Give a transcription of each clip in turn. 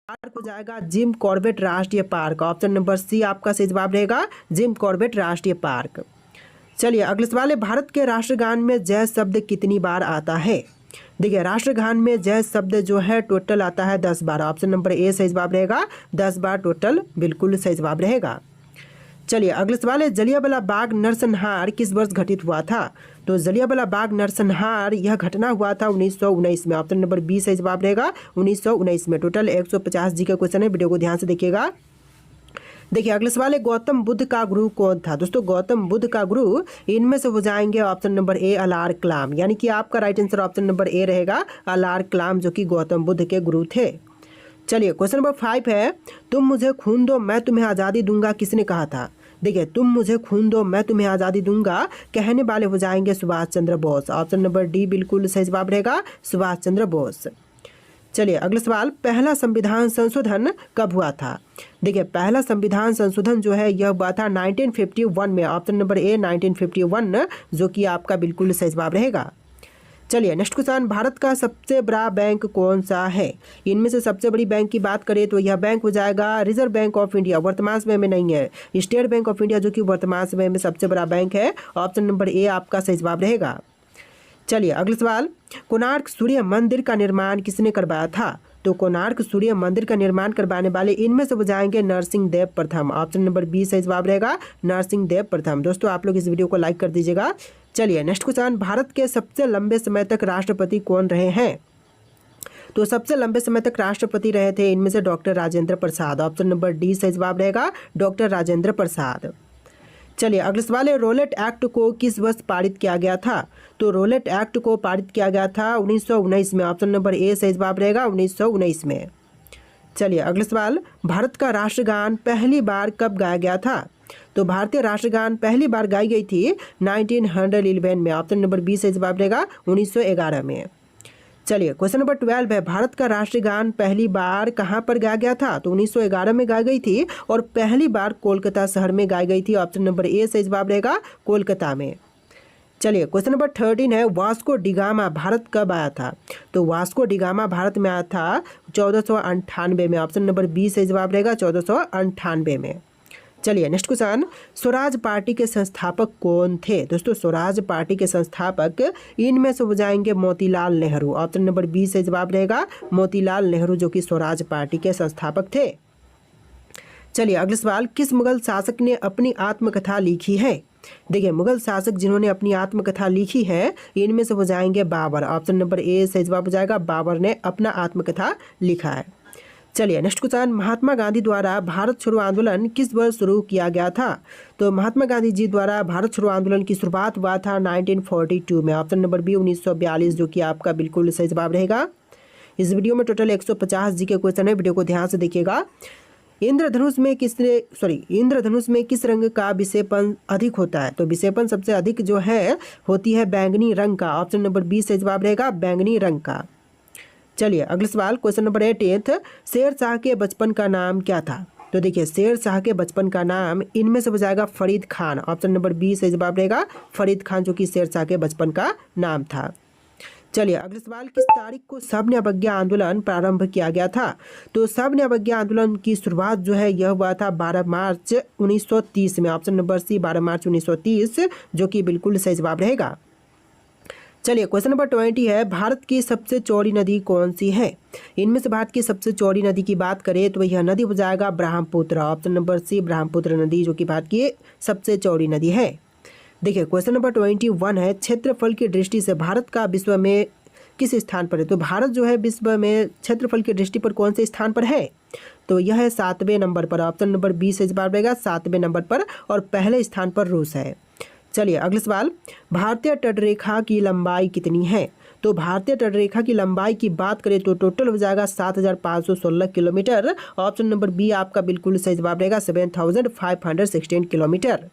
Park हो जाएगा Jim Corbett राष्ट्रीय पार्क। ऑप्शन नंबर सी आपका सही जवाब रहेगा जिम कॉर्बेट राष्ट्रीय पार्क। चलिए अगले सवाल है, भारत के राष्ट्रगान में जय शब्द कितनी बार आता है? देखिए राष्ट्रगान में जय शब्द जो है टोटल आता है 10 बार। ऑप्शन नंबर ए सही जवाब रहेगा 10 बार टोटल बिल्कुल सही जवाब रहेगा। चलिए अगले सवाल है, जलियांवाला बाग नरसंहार किस वर्ष घटित हुआ था? तो जलियांवाला बाग नरसंहार यह घटना हुआ था 1919 में। ऑप्शन नंबर बी सही जवाब रहेगा 1919 में। टोटल 150 जी का क्वेश्चन है, वीडियो को ध्यान से देखिएगा। देखिए अगले सवाल है, गौतम बुद्ध का गुरु कौन था? दोस्तों गौतम बुद्ध का गुरु इनमें से हो जाएंगे ऑप्शन नंबर ए अलार कलाम, यानी कि आपका right answer option number A रहेगा अलार कलाम, जो कि गौतम बुद्ध के गुरु थे। चलिए क्वेश्चन नंबर 5 है, तुम मुझे खून दो मैं तुम्हें आज़ादी दूंगा किसने कहा था? देखिए तुम मुझे खून दो मैं तुम्हें आज़ादी दूंगा कहने वाले हो जाएंगे Subhash Chandra Bose. Option number D बिल्कुल सही जवाब रहेगा सुभाष चंद्र बोस। चलिए अगला सवाल, पहला संविधान संशोधन कब हुआ था? देखिए पहला संविधान संशोधन जो है यह हुआ था 1951 में। ऑप्शन नंबर ए 1951, जो कि आपका बिल्कुल सही जवाब रहेगा। चलिए नेक्स्ट क्वेश्चन, भारत का सबसे बड़ा बैंक कौन सा है? इनमें से सबसे बड़ी बैंक की बात करें तो यह बैंक हो जाएगा रिजर्व बैंक ऑफ इंडिया, वर्तमान समय में नहीं है। स्टेट बैंक ऑफ इंडिया जो कि वर्तमान समय में सबसे बड़ा बैंक है। ऑप्शन नंबर ए आपका सही जवाब रहेगा। चलिए अगला सवाल, कोणार्क सूर्य मंदिर का निर्माण किसने करवाया था? तो कोणार्क सूर्य मंदिर का निर्माण करवाने वाले इनमें से हो जाएंगे नरसिंह देव प्रथम। ऑप्शन नंबर बी सही जवाब रहेगा नरसिंह देव प्रथम। दोस्तों आप लोग इस वीडियो को लाइक कर दीजिएगा। चलिए नेक्स्ट क्वेश्चन, भारत के सबसे लंबे समय तक राष्ट्रपति कौन रहे हैं? तो सबसे लंबे समय तक राष्ट्रपति रहे थे इनमें से doctor Rajendra Prasad. Option number D सही जवाब रहेगा डॉक्टर राजेंद्र प्रसाद। चलिए अगला सवाल है, रोलेट एक्ट को किस वर्ष पारित किया गया था? तो रोलेट एक्ट को पारित किया गया था 1919 में। ऑप्शन नंबर ए सही जवाब रहेगा 1919 में। चलिए अगला सवाल, भारत का राष्ट्रगान पहली बार कब गाया गया था? तो भारतीय राष्ट्रगान पहली बार गाई गई थी 1911 में। ऑप्शन नंबर बी सही जवाब रहेगा 1911 में। चलिए क्वेश्चन नंबर 12 है, भारत का राष्ट्रगान पहली बार कहाँ पर गाया गया था? तो 1911 में गाई गई थी और पहली बार कोलकाता शहर में गाई गई थी। ऑप्शन नंबर ए सही जवाब रहेगा कोलकाता में। चलिए क्वेश्चन नंबर 13 है, वास्को डिगामा भारत कब आया था? तो वास्को डिगामा भारत में आया था 1498 में। ऑप्शन नंबर बी सही जवाब रहेगा 1498 में। चलिए नेक्स्ट क्वेश्चन, स्वराज पार्टी के संस्थापक कौन थे? दोस्तों स्वराज पार्टी के संस्थापक इनमें से हो जाएंगे Motilal Nehru. Option number B से जवाब रहेगा मोतीलाल नेहरू, जो कि स्वराज पार्टी के संस्थापक थे। चलिए अगला सवाल, किस मुगल शासक ने अपनी आत्मकथा लिखी है? देखिए मुगल शासक जिन्होंने अपनी आत्मकथा लिखी है इनमें से हो जाएंगे बाबर। ऑप्शन नंबर ए सही जवाब हो जाएगा बाबर ने अपना आत्मकथा लिखा है। चलिए नेक्स्ट क्वेश्चन, महात्मा गांधी द्वारा भारत छोड़ो आंदोलन किस वर्ष शुरू किया गया था? तो महात्मा गांधी जी द्वारा भारत छोड़ो आंदोलन की शुरुआत हुआ था 1942 में। ऑप्शन नंबर बी 1942, जो कि आपका बिल्कुल सही जवाब रहेगा। इस वीडियो में टोटल 150 जी के क्वेश्चन है, वीडियो को ध्यान से देखिएगा। इंद्रधनुष में किस रंग का विक्षेपण अधिक होता है? तो विक्षेपण सबसे अधिक जो है होती है बैंगनी रंग का। ऑप्शन नंबर बी से जवाब रहेगा बैंगनी रंग का। चलिए अगला सवाल, क्वेश्चन नंबर 8, शेर शाह के बचपन का नाम क्या था? तो देखिए शेर शाह के बचपन का नाम इनमें से हो जाएगा Farid Khan. Option number B से जवाब रहेगा फरीद खान, जो कि शेर शाह के बचपन का नाम था। चलिए अगला सवाल, किस तारीख को सविनय अवज्ञा आंदोलन प्रारंभ किया गया था? तो सविनय अवज्ञा आंदोलन की शुरुआत जो है यह हुआ था 12 मार्च 1930 में। ऑप्शन नंबर सी 12 मार्च 1930, जो कि बिल्कुल सही जवाब रहेगा। चलिए क्वेश्चन नंबर 20 है, भारत की सबसे चौड़ी नदी कौन सी है? इनमें से भारत की सबसे चौड़ी नदी की बात करें तो यह नदी हो जाएगा Brahmaputra. Option number C Brahmaputra नदी, जो कि भारत की सबसे चौड़ी नदी है। देखिए क्वेश्चन नंबर 21 है, क्षेत्रफल की दृष्टि से भारत का विश्व में किस स्थान पर है? तो भारत जो है विश्व में क्षेत्रफल की दृष्टि पर कौन से स्थान पर है? तो यह है 7वें नंबर पर। ऑप्शन नंबर बी से जवाब रहेगा 7वें नंबर पर, और पहले स्थान पर रूस है। चलिए अगला सवाल, भारतीय तटरेखा की लंबाई कितनी है? तो भारतीय तटरेखा की लंबाई की बात करें तो टोटल हो जाएगा 7516 किलोमीटर। ऑप्शन नंबर बी आपका बिल्कुल सही जवाब रहेगा 7516 किलोमीटर।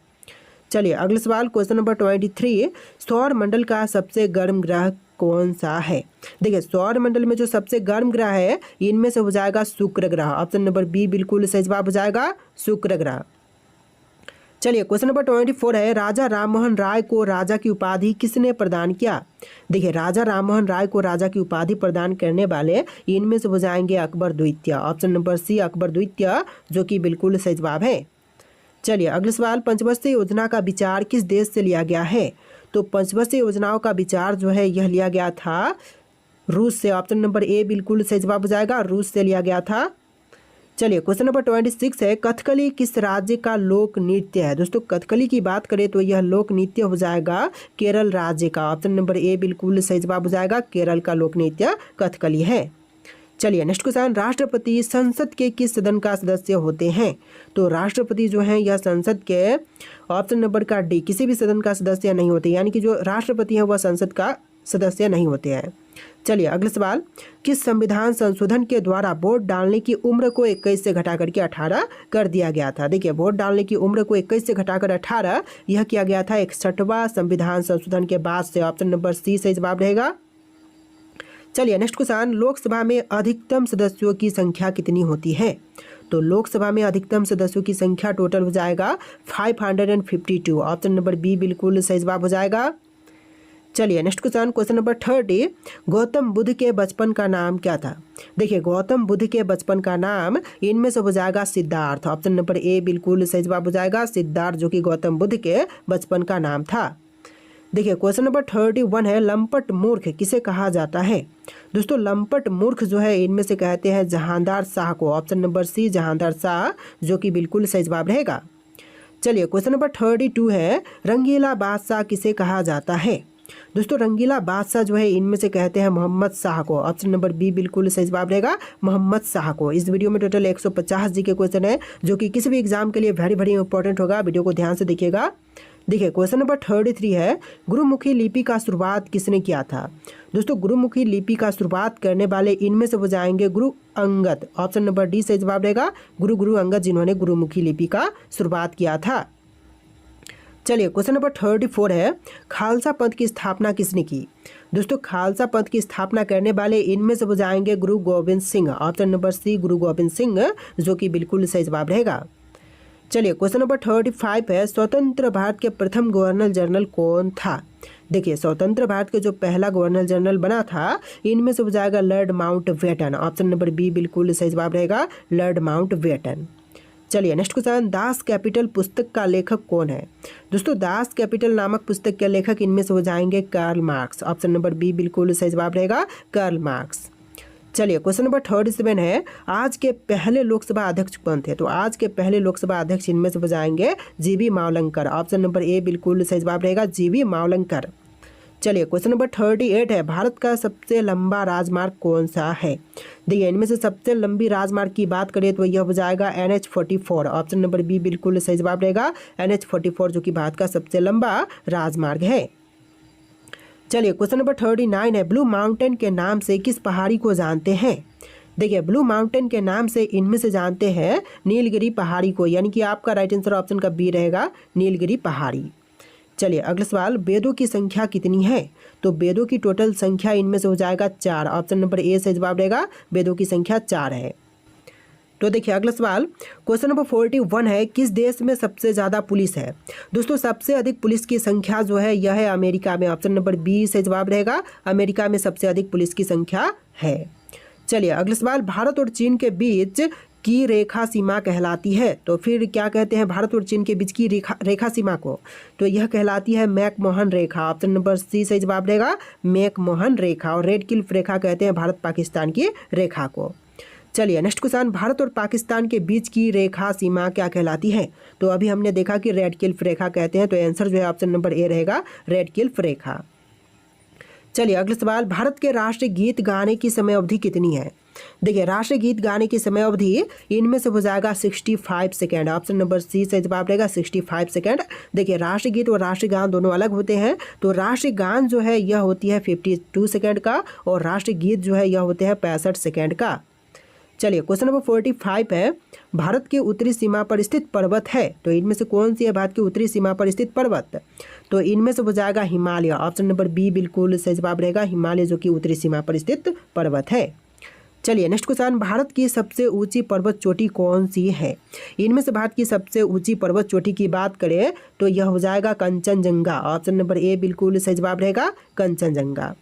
चलिए अगला सवाल, क्वेश्चन नंबर 23, सौर मंडल का सबसे गर्म ग्रह कौन सा है? देखिए सौर मंडल में जो सबसे गर्म ग्रह है इनमें से हो जाएगा शुक्र ग्रह। ऑप्शन नंबर बी बिल्कुल सही जवाब हो जाएगा शुक्र ग्रह। चलिए क्वेश्चन नंबर 24 है, राजा राममोहन राय को राजा की उपाधि किसने प्रदान किया? देखिए राजा राममोहन राय को राजा की उपाधि प्रदान करने वाले इनमें से हो जाएंगे अकबर द्वितीय। ऑप्शन नंबर सी अकबर द्वितीय, जो कि बिल्कुल सही जवाब है। चलिए अगला सवाल, पंचवर्षीय योजना का विचार किस देश से लिया गया है? तो पंचवर्षीय योजनाओं का विचार जो है यह लिया गया था रूस से। ऑप्शन नंबर ए बिल्कुल सही जवाब हो जाएगा, रूस से लिया गया था। चलिए क्वेश्चन नंबर 26 है, कथकली किस राज्य का लोक नृत्य है? दोस्तों कथकली की बात करें तो यह लोक नृत्य हो जाएगा केरल राज्य का। ऑप्शन नंबर ए बिल्कुल सही जवाब हो जाएगा, केरल का लोक नृत्य कथकली है। चलिए नेक्स्ट क्वेश्चन, राष्ट्रपति संसद के किस सदन का सदस्य होते हैं? तो राष्ट्रपति जो है यह संसद के ऑप्शन नंबर का डी किसी भी सदन का सदस्य नहीं होते, यानी कि जो राष्ट्रपति है वह संसद का सदस्य नहीं होते हैं। चलिए अगला सवाल, किस संविधान संशोधन के द्वारा वोट डालने की उम्र को 21 से घटा करके 18 कर दिया गया था? देखिए वोट डालने की उम्र को 21 से घटाकर 18 यह किया गया था 61वां संविधान संशोधन के बाद से। ऑप्शन नंबर सी सही जवाब रहेगा। चलिए नेक्स्ट क्वेश्चन, लोकसभा में अधिकतम सदस्यों की संख्या कितनी होती है? तो लोकसभा में अधिकतम सदस्यों की संख्या टोटल हो जाएगा 552। ऑप्शन नंबर बी बिल्कुल सही जवाब हो जाएगा। चलिए next question, question number 30, Gautam Buddha के बचपन का नाम क्या था? देखिए गौतम बुद्ध के बचपन का नाम इनमें से हो जाएगा सिद्धार्थ। ऑप्शन नंबर ए बिल्कुल सही जवाब हो जाएगा, सिद्धार्थ, जो कि गौतम बुद्ध के बचपन का नाम था। देखिए क्वेश्चन नंबर 31 है, लंपट मूर्ख किसे कहा जाता है? दोस्तों लंपट मूर्ख जो है इनमें से कहते हैं जहांदार शाह को। Option number C Jahandar Shah, जो कि बिल्कुल सही जवाब रहेगा। चलिए क्वेश्चन नंबर 32 है, रंगीला बादशाह किसे कहा जाता है? दोस्तों रंगीला बादशाह जो है इनमें से कहते हैं मोहम्मद शाह को। ऑप्शन नंबर बी बिल्कुल सही जवाब रहेगा, मोहम्मद शाह को। इस वीडियो में टोटल 150 जी के क्वेश्चन है, जो कि किसी भी एग्जाम के लिए वेरी इंपॉर्टेंट होगा। वीडियो को ध्यान से देखिएगा। देखिए क्वेश्चन नंबर 33 है, गुरुमुखी लिपि का शुरुआत किसने किया था? दोस्तों गुरुमुखी लिपि का शुरुआत करने वाले इनमें से हो जाएंगे Guru Angad. Option number D सही जवाब रहेगा, गुरु अंगद, जिन्होंने गुरुमुखी लिपि का शुरुआत किया था। चलिए क्वेश्चन नंबर 34 है, खालसा पंथ की स्थापना किसने की? दोस्तों खालसा पंथ की स्थापना करने वाले इनमें से हो जाएंगे Guru Gobind Singh. Option number C Guru Gobind Singh, जो कि बिल्कुल सही जवाब रहेगा। चलिए क्वेश्चन नंबर 35 है, स्वतंत्र भारत के प्रथम गवर्नर जनरल कौन था? देखिए स्वतंत्र भारत के जो पहला गवर्नर जनरल बना था इनमें से हो जाएगा Lord Mountbatten. Option number B बिल्कुल सही जवाब रहेगा, लॉर्ड माउंटबेटन। चलिए नेक्स्ट क्वेश्चन, दास कैपिटल पुस्तक का लेखक कौन है? दोस्तों दास कैपिटल नामक पुस्तक के लेखक इनमें से हो जाएंगे Karl Marx. Option number B बिल्कुल सही जवाब रहेगा, कार्ल मार्क्स। चलिए क्वेश्चन नंबर 37 है, आज के पहले लोकसभा अध्यक्ष कौन थे? तो आज के पहले लोकसभा अध्यक्ष इनमें से हो जाएंगे जीवी मावलंकर। ऑप्शन नंबर ए बिल्कुल सही जवाब रहेगा, जीवी मावलंकर। चलिए क्वेश्चन नंबर 38 है, भारत का सबसे लंबा राजमार्ग कौन सा है? देखिए इनमें से सबसे लंबी राजमार्ग की बात करें तो यह हो जाएगा NH-44। ऑप्शन नंबर बी बिल्कुल सही जवाब रहेगा, NH-44, जो कि भारत का सबसे लंबा राजमार्ग है। चलिए क्वेश्चन नंबर 39 है, ब्लू माउंटेन के नाम से किस पहाड़ी को जानते हैं? देखिए ब्लू माउंटेन के नाम से इनमें से जानते हैं नीलगिरी पहाड़ी को, यानी कि आपका राइट आंसर ऑप्शन का बी रहेगा, नीलगिरी पहाड़ी। चलिए अगला सवाल, वेदों की संख्या कितनी है? तो वेदों की टोटल संख्या इनमें से हो जाएगा 4। ऑप्शन नंबर ए सही जवाब रहेगा, वेदों की संख्या 4 है। तो देखिए अगला सवाल, क्वेश्चन नंबर 41 है, किस देश में सबसे ज़्यादा पुलिस है? दोस्तों सबसे अधिक पुलिस की संख्या जो है यह है अमेरिका में। ऑप्शन नंबर बी से जवाब रहेगा, अमेरिका में सबसे अधिक पुलिस की संख्या है। चलिए अगला सवाल, भारत और चीन के बीच की रेखा सीमा कहलाती है, तो फिर क्या कहते हैं भारत और चीन के बीच की रेखा सीमा को? तो यह कहलाती है मैकमोहन रेखा। ऑप्शन नंबर सी सही जवाब रहेगा, मैकमोहन रेखा। और रेड क्लिफ रेखा कहते हैं भारत पाकिस्तान की रेखा को। चलिए नेक्स्ट क्वेश्चन, भारत और पाकिस्तान के बीच की रेखा सीमा क्या कहलाती है? तो अभी हमने देखा कि रेड क्लिफ रेखा कहते हैं, तो आंसर जो है ऑप्शन नंबर ए रहेगा, रेड क्लिफ रेखा। चलिए अगला सवाल, भारत के राष्ट्रीय गीत गाने की समय अवधि कितनी है? देखिए राष्ट्रीय गीत गाने की समय अवधि इनमें से हो जाएगा 65 सेकेंड। ऑप्शन नंबर सी सही जवाब रहेगा, 65 सेकेंड। देखिए राष्ट्रीय गीत और राष्ट्रीय गान दोनों अलग होते हैं। तो राष्ट्रीय गान जो है यह होती है 52 सेकेंड का, और राष्ट्रीय गीत जो है यह होते हैं 65 सेकेंड का। चलिए क्वेश्चन नंबर 45 है, भारत की उत्तरी सीमा पर स्थित पर्वत है, तो इनमें से कौन सी है भारत की उत्तरी सीमा पर स्थित पर्वत? तो इनमें से हो जाएगा हिमालय। ऑप्शन नंबर बी बिल्कुल सही जवाब रहेगा, हिमालय, जो कि उत्तरी सीमा पर स्थित पर्वत है। चलिए नेक्स्ट क्वेश्चन, भारत की सबसे ऊंची पर्वत चोटी कौन सी है? इनमें से भारत की सबसे ऊंची पर्वत चोटी की बात करें तो यह हो जाएगा कंचनजंगा। ऑप्शन नंबर ए बिल्कुल सही जवाब रहेगा, कंचनजंगा।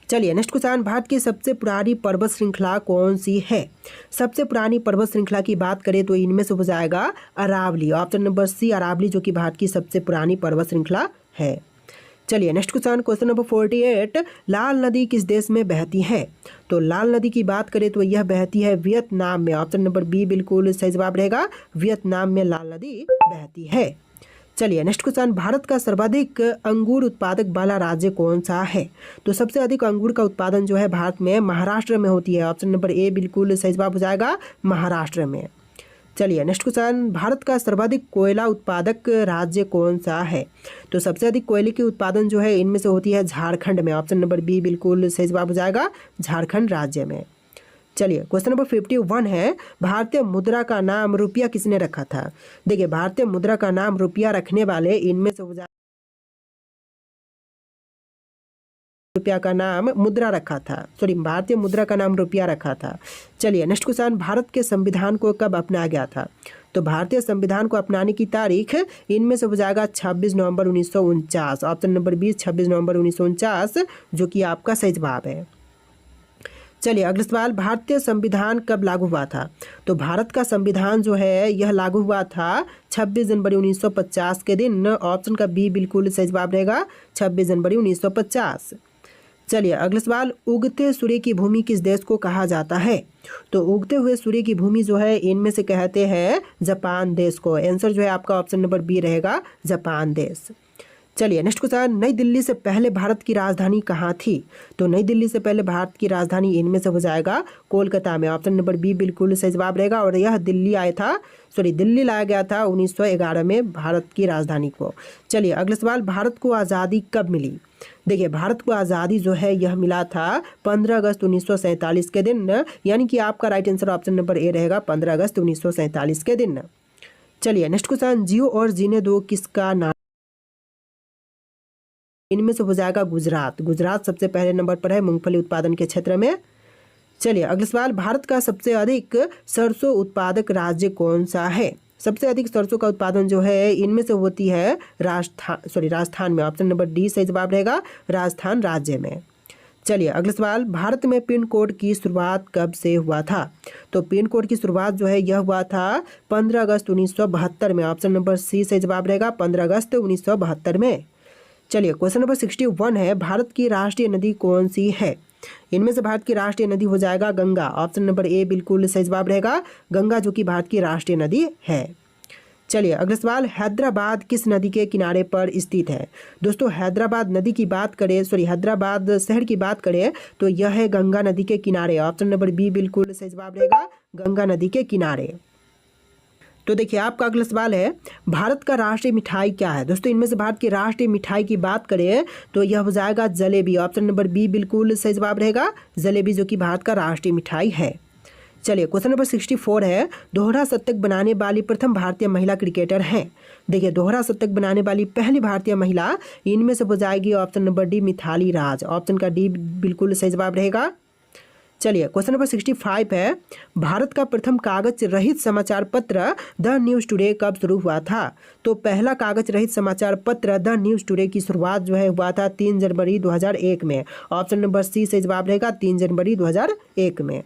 चलिए नेक्स्ट क्वेश्चन, भारत की सबसे पुरानी पर्वत श्रृंखला कौन सी है? सबसे पुरानी पर्वत श्रृंखला की बात करें तो इनमें से हो जाएगा Aravalli. Option number C Aravalli, जो कि भारत की सबसे पुरानी पर्वत श्रृंखला है। चलिए नेक्स्ट क्वेश्चन, क्वेश्चन नंबर 48, लाल नदी किस देश में बहती है? तो लाल नदी की बात करें तो यह बहती है वियतनाम में। ऑप्शन नंबर बी बिल्कुल सही जवाब रहेगा, वियतनाम में लाल नदी बहती है। चलिए नेक्स्ट क्वेश्चन, भारत का सर्वाधिक अंगूर उत्पादक वाला राज्य कौन सा है? तो सबसे अधिक अंगूर का उत्पादन जो है भारत में महाराष्ट्र में होती है। ऑप्शन नंबर ए बिल्कुल सही जवाब हो जाएगा, महाराष्ट्र में। चलिए नेक्स्ट क्वेश्चन, भारत का सर्वाधिक कोयला उत्पादक राज्य कौन सा है? तो सबसे अधिक कोयले की उत्पादन जो है इनमें से होती है झारखंड में। ऑप्शन नंबर बी बिल्कुल सही जवाब हो जाएगा, झारखंड राज्य में। चलिए क्वेश्चन नंबर 51 है, भारतीय मुद्रा का नाम रुपया किसने रखा था? देखिए भारतीय मुद्रा का नाम रुपया रखने वाले इनमें से हो जाए, रुपया का नाम मुद्रा रखा था, सॉरी भारतीय मुद्रा का नाम रुपया रखा था। चलिए नेक्स्ट क्वेश्चन, भारत के संविधान को कब अपनाया गया था? तो भारतीय संविधान को अपनाने की तारीख इनमें से हो जाएगा 26 नवंबर 1949। ऑप्शन नंबर बी 26 नवंबर 1949, जो कि आपका सही जवाब है। चलिए अगला सवाल, भारतीय संविधान कब लागू हुआ था? तो भारत का संविधान जो है यह लागू हुआ था 26 जनवरी 1950 के दिन। ऑप्शन का बी बिल्कुल सही जवाब रहेगा, 26 जनवरी 1950। चलिए अगला सवाल, उगते सूर्य की भूमि किस देश को कहा जाता है? तो उगते हुए सूर्य की भूमि जो है इनमें से कहते हैं जापान देश को। आंसर जो है आपका ऑप्शन नंबर बी रहेगा, जापान देश। चलिए नेक्स्ट क्वेश्चन, नई दिल्ली से पहले भारत की राजधानी कहाँ थी? तो नई दिल्ली से पहले भारत की राजधानी इनमें से हो जाएगा कोलकाता में। ऑप्शन नंबर बी बिल्कुल सही जवाब रहेगा, और यह दिल्ली दिल्ली लाया गया था 1911 में भारत की राजधानी को। चलिए अगला सवाल, भारत को आज़ादी कब मिली? देखिए भारत को आज़ादी जो है यह मिला था 15 अगस्त 1947 के दिन, यानी कि आपका right answer option number A रहेगा, 15 अगस्त 1947 के दिन। चलिए नेक्स्ट क्वेश्चन, जियो और जीने दो किसका नाम? इनमें से हो जाएगा गुजरात। गुजरात सबसे पहले नंबर पर है मूंगफली उत्पादन के क्षेत्र में। चलिए अगला सवाल, भारत का सबसे अधिक सरसों उत्पादक राज्य कौन सा है? सबसे अधिक सरसों का उत्पादन जो है इनमें से होती है राजस्थान में। ऑप्शन नंबर डी सही जवाब रहेगा, राजस्थान राज्य में। चलिए अगला सवाल, भारत में पिन कोड की शुरुआत कब से हुआ था? तो पिन कोड की शुरुआत जो है यह हुआ था 15 अगस्त 1972 में। ऑप्शन नंबर सी सही जवाब रहेगा, 15 अगस्त 1972 में। चलिए क्वेश्चन नंबर 61 है, भारत की राष्ट्रीय नदी कौन सी है? इनमें से भारत की राष्ट्रीय नदी हो जाएगा गंगा। ऑप्शन नंबर ए बिल्कुल सही जवाब रहेगा, गंगा, जो कि भारत की राष्ट्रीय नदी है। चलिए अगला सवाल, हैदराबाद किस नदी के किनारे पर स्थित है? दोस्तों हैदराबाद नदी की बात करें, हैदराबाद शहर की बात करें तो यह है गंगा नदी के किनारे। ऑप्शन नंबर बी बिल्कुल सही जवाब रहेगा, गंगा नदी के किनारे। तो देखिए आपका अगला सवाल है, भारत का राष्ट्रीय मिठाई क्या है? दोस्तों इनमें से भारत की राष्ट्रीय मिठाई की बात करें तो यह हो जाएगा जलेबी। ऑप्शन नंबर बी बिल्कुल सही जवाब रहेगा, जलेबी, जो कि भारत का राष्ट्रीय मिठाई है। चलिए क्वेश्चन नंबर 64 है, दोहरा शतक बनाने वाली प्रथम भारतीय महिला क्रिकेटर हैं? देखिए दोहरा शतक बनाने वाली पहली भारतीय महिला इनमें से हो जाएगी option number D Mithali Raj. Option का डी बिल्कुल सही जवाब रहेगा। चलिए क्वेश्चन नंबर 65 है, भारत का प्रथम कागज रहित समाचार पत्र द न्यूज़ टुडे कब शुरू हुआ था? तो पहला कागज रहित समाचार पत्र द न्यूज़ टुडे की शुरुआत जो है हुआ था 3 जनवरी 2001 में। ऑप्शन नंबर सी से जवाब रहेगा, 3 जनवरी 2001 में।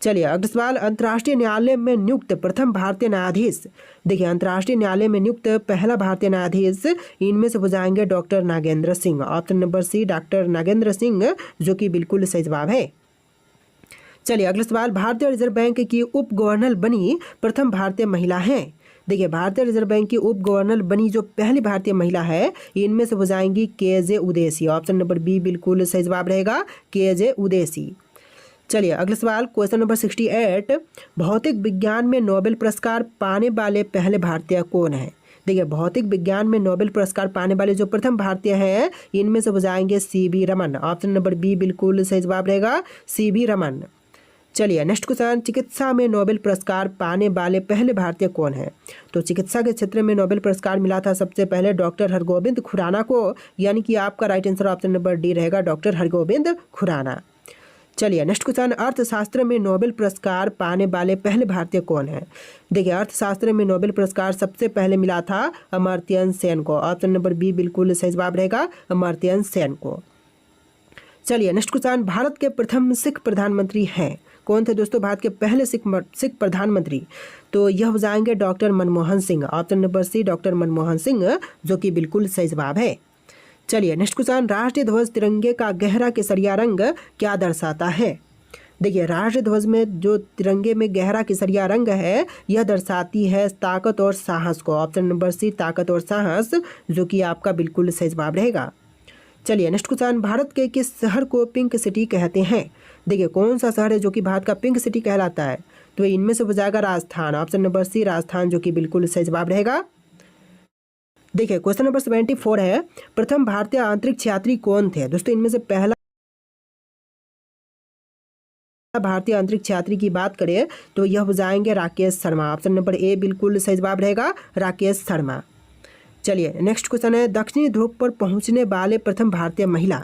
चलिए अगला सवाल, अंतर्राष्ट्रीय न्यायालय में नियुक्त प्रथम भारतीय न्यायाधीश? देखिए अंतर्राष्ट्रीय न्यायालय में नियुक्त पहला भारतीय न्यायाधीश इनमें से हो जाएंगे doctor Nagendra Singh. Option number C doctor Nagendra Singh, जो कि बिल्कुल सही जवाब है। चलिए अगला सवाल, भारतीय रिजर्व बैंक की उप गवर्नर बनी प्रथम भारतीय महिला हैं? देखिए भारतीय रिजर्व बैंक की उप गवर्नर बनी जो पहली भारतीय महिला है इनमें से हो जाएंगी के.जे. उदेसी। ऑप्शन नंबर बी बिल्कुल सही जवाब रहेगा, के.जे. उदेसी। चलिए अगला सवाल, क्वेश्चन नंबर 68, भौतिक विज्ञान में नोबेल पुरस्कार पाने वाले पहले भारतीय कौन है? देखिए भौतिक विज्ञान में नोबेल पुरस्कार पाने वाले जो प्रथम भारतीय हैं इनमें से हो जाएंगे C V. Raman. Option number B बिल्कुल सही जवाब रहेगा, सी.वी. रमन। चलिए नेक्स्ट क्वेश्चन, चिकित्सा में नोबेल पुरस्कार पाने वाले पहले भारतीय कौन है? तो चिकित्सा के क्षेत्र में नोबेल पुरस्कार मिला था सबसे पहले डॉक्टर हरगोविंद खुराना को, यानी कि आपका right answer option number D रहेगा, डॉक्टर हरगोविंद खुराना। चलिए नेक्स्ट क्वेश्चन, अर्थशास्त्र में नोबेल पुरस्कार पाने वाले पहले भारतीय कौन है? देखिए अर्थशास्त्र में नोबेल पुरस्कार सबसे पहले मिला था अमर्त्य सेन को। ऑप्शन नंबर बी बिल्कुल सही जवाब रहेगा, अमर्त्य सेन को। चलिए नेक्स्ट क्वेश्चन, भारत के प्रथम सिख प्रधानमंत्री हैं कौन थे दोस्तों? भारत के पहले सिख प्रधानमंत्री तो यह हो जाएंगे doctor Manmohan Singh. Option number C doctor Manmohan Singh, जो कि बिल्कुल सही जवाब है। चलिए नेक्स्ट क्वेश्चन, राष्ट्रीय ध्वज तिरंगे का गहरा केसरिया रंग क्या दर्शाता है? देखिए राष्ट्रीय ध्वज में जो तिरंगे में गहरा केसरिया रंग है यह दर्शाती है ताकत और साहस को। ऑप्शन नंबर सी ताकत और साहस, जो कि आपका बिल्कुल सही जवाब रहेगा। चलिए नेक्स्ट क्वेश्चन, भारत के किस शहर को पिंक सिटी कहते हैं? देखिए कौन सा शहर है जो कि भारत का पिंक सिटी कहलाता है? तो इनमें से हो जाएगा Rajasthan. Option number C Rajasthan, जो कि बिल्कुल सही जवाब रहेगा। देखिए क्वेश्चन नंबर 74 है, प्रथम भारतीय अंतरिक्ष यात्री कौन थे? दोस्तों इनमें से पहला भारतीय अंतरिक्ष यात्री की बात करें तो यह हो जाएंगे Rakesh Sharma. Option number A बिल्कुल सही जवाब रहेगा, राकेश शर्मा। चलिए नेक्स्ट क्वेश्चन है, दक्षिणी ध्रुव पर पहुंचने वाले प्रथम भारतीय महिला।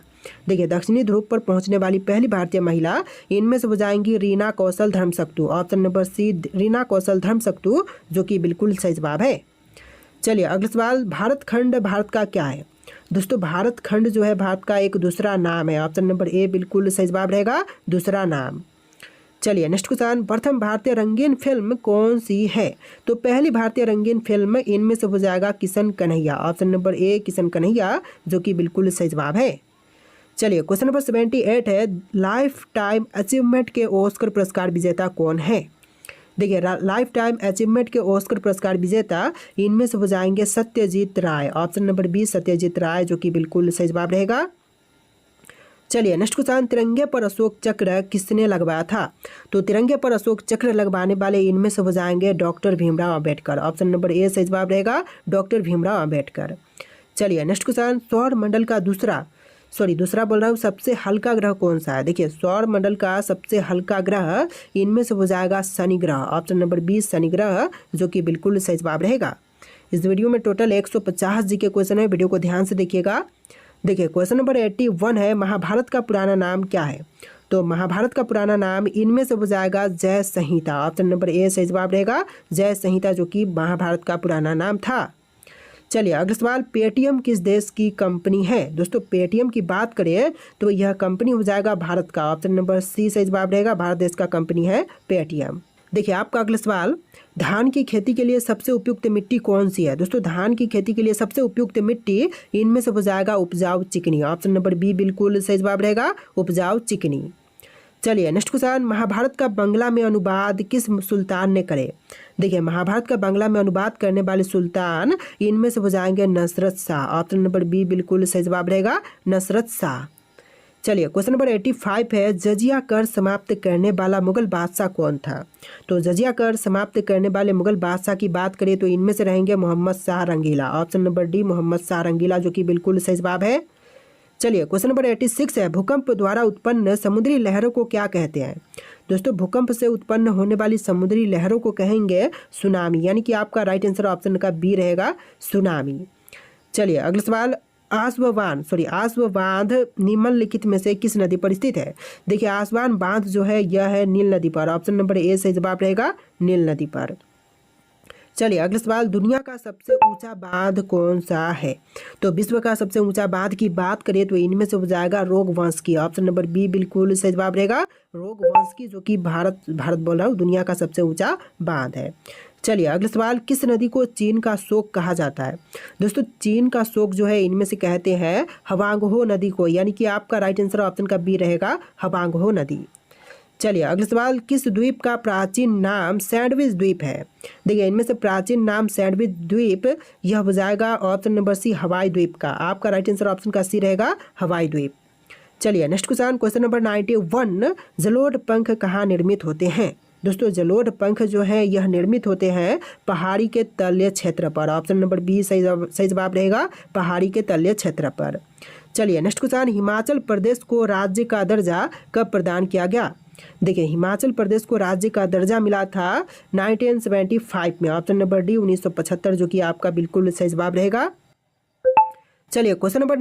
देखिए दक्षिणी ध्रुव पर पहुंचने वाली पहली भारतीय महिला इनमें से हो जाएंगी रीना कौशल धर्मशक्तु। ऑप्शन नंबर सी रीना कौशल धर्मशक्तु, जो कि बिल्कुल सही जवाब है। चलिए अगला सवाल, भारत खंड भारत का क्या है? दोस्तों भारत खंड जो है भारत का एक दूसरा नाम है। ऑप्शन नंबर ए बिल्कुल सही जवाब रहेगा, दूसरा नाम। चलिए नेक्स्ट क्वेश्चन, प्रथम भारतीय रंगीन फिल्म कौन सी है? तो पहली भारतीय रंगीन फिल्म इनमें से हो जाएगा Kishan Kanhaiya. Option number A Kishan Kanhaiya, जो कि बिल्कुल सही जवाब है। चलिए क्वेश्चन नंबर 78 है, लाइफ टाइम अचीवमेंट के ऑस्कर पुरस्कार विजेता कौन है? देखिए लाइफ टाइम अचीवमेंट के ऑस्कर पुरस्कार विजेता इनमें से हो जाएंगे सत्यजीत राय। ऑप्शन नंबर बी सत्यजीत राय, जो कि बिल्कुल सही जवाब रहेगा। चलिए नेक्स्ट क्वेश्चन, तिरंगे पर अशोक चक्र किसने लगवाया था? तो तिरंगे पर अशोक चक्र लगवाने वाले इनमें से हो जाएंगे doctor Bhimrao Ambedkar. Option number A सही जवाब रहेगा, डॉक्टर भीमराव अंबेडकर। चलिए नेक्स्ट क्वेश्चन, सौर मंडल का दूसरा बोल रहा हूँ सबसे हल्का ग्रह कौन सा है? देखिए सौर मंडल का सबसे हल्का ग्रह इनमें से हो जाएगा शनि ग्रह। ऑप्शन नंबर 20 शनि ग्रह, जो कि बिल्कुल सही जवाब रहेगा। इस वीडियो में टोटल 150 जी के क्वेश्चन है, वीडियो को ध्यान से देखिएगा। देखिए क्वेश्चन नंबर 81 है, महाभारत का पुराना नाम क्या है? तो महाभारत का पुराना नाम इनमें से हो जाएगा जय संहिता। ऑप्शन नंबर ए सही जवाब रहेगा, जय संहिता, जो कि महाभारत का पुराना नाम था। चलिए अगला सवाल, पेटीएम किस देश की कंपनी है? दोस्तों पेटीएम की बात करें तो यह कंपनी हो जाएगा भारत का। ऑप्शन नंबर सी सही जवाब रहेगा, भारत देश का कंपनी है पेटीएम। देखिए आपका अगला सवाल, धान की खेती के लिए सबसे उपयुक्त मिट्टी कौन सी है? दोस्तों धान की खेती के लिए सबसे उपयुक्त मिट्टी इनमें से हो जाएगा उपजाऊ चिकनी। ऑप्शन नंबर बी बिल्कुल सही जवाब रहेगा, उपजाऊ चिकनी। चलिए नेक्स्ट क्वेश्चन, महाभारत का बांग्ला में अनुवाद किस सुल्तान ने करे? देखिए महाभारत का बांग्ला में अनुवाद करने वाले सुल्तान इनमें से हो जाएंगे Nusrat Shah. Option number B बिल्कुल सही जवाब रहेगा, नसरत शाह। चलिए क्वेश्चन नंबर 85 है, जजिया कर समाप्त करने वाला मुगल बादशाह कौन था? तो जजिया कर समाप्त करने वाले मुगल बादशाह की बात करें तो इनमें से रहेंगे Mohammad Shah Rangila. Option number D Mohammad Shah Rangila, जो कि बिल्कुल सही जवाब है। चलिए क्वेश्चन नंबर 86 है, भूकंप द्वारा उत्पन्न समुद्री लहरों को क्या कहते हैं? दोस्तों भूकंप से उत्पन्न होने वाली समुद्री लहरों को कहेंगे सुनामी, यानी कि आपका राइट आंसर ऑप्शन का बी रहेगा, सुनामी। चलिए अगला सवाल, आसव बांध निम्नलिखित में से किस नदी पर स्थित है? देखिए आसवान बांध जो है यह है नील नदी पर। ऑप्शन नंबर ए सही जवाब रहेगा, नील नदी पर। चलिए अगला सवाल, दुनिया का सबसे ऊंचा बांध कौन सा है? तो विश्व का सबसे ऊंचा बांध की बात करें तो इनमें से हो जाएगा रोगवंशकी। ऑप्शन नंबर बी बिल्कुल सही जवाब रहेगा, रोगवंशकी, जो कि भारत बोल रहा हूँ दुनिया का सबसे ऊंचा बांध है। चलिए अगला सवाल, किस नदी को चीन का शोक कहा जाता है? दोस्तों चीन का शोक जो है इनमें से कहते हैं हवांगहो नदी को, यानी कि आपका राइट आंसर ऑप्शन का बी रहेगा, हवांगहो नदी। चलिए अगला सवाल, किस द्वीप का प्राचीन नाम सैंडविच द्वीप है? देखिए इनमें से प्राचीन नाम सैंडविच द्वीप यह हो जाएगा ऑप्शन नंबर सी हवाई द्वीप का। आपका राइट आंसर ऑप्शन का सी रहेगा, हवाई द्वीप। चलिए नेक्स्ट क्वेश्चन नंबर 91, जलोढ़ पंख कहाँ निर्मित होते हैं? दोस्तों जलोढ़ पंख जो है यह निर्मित होते हैं पहाड़ी के तलीय क्षेत्र पर। ऑप्शन नंबर बी सही जवाब रहेगा, पहाड़ी के तलीय क्षेत्र पर। चलिए नेक्स्ट क्वेश्चन, हिमाचल प्रदेश को राज्य का दर्जा कब प्रदान किया गया? देखिए हिमाचल प्रदेश को राज्य का दर्जा मिला था 1975 में। ऑप्शन नंबर डी 1975, जो कि आपका बिल्कुल सही जवाब रहेगा। चलिए क्वेश्चन नंबर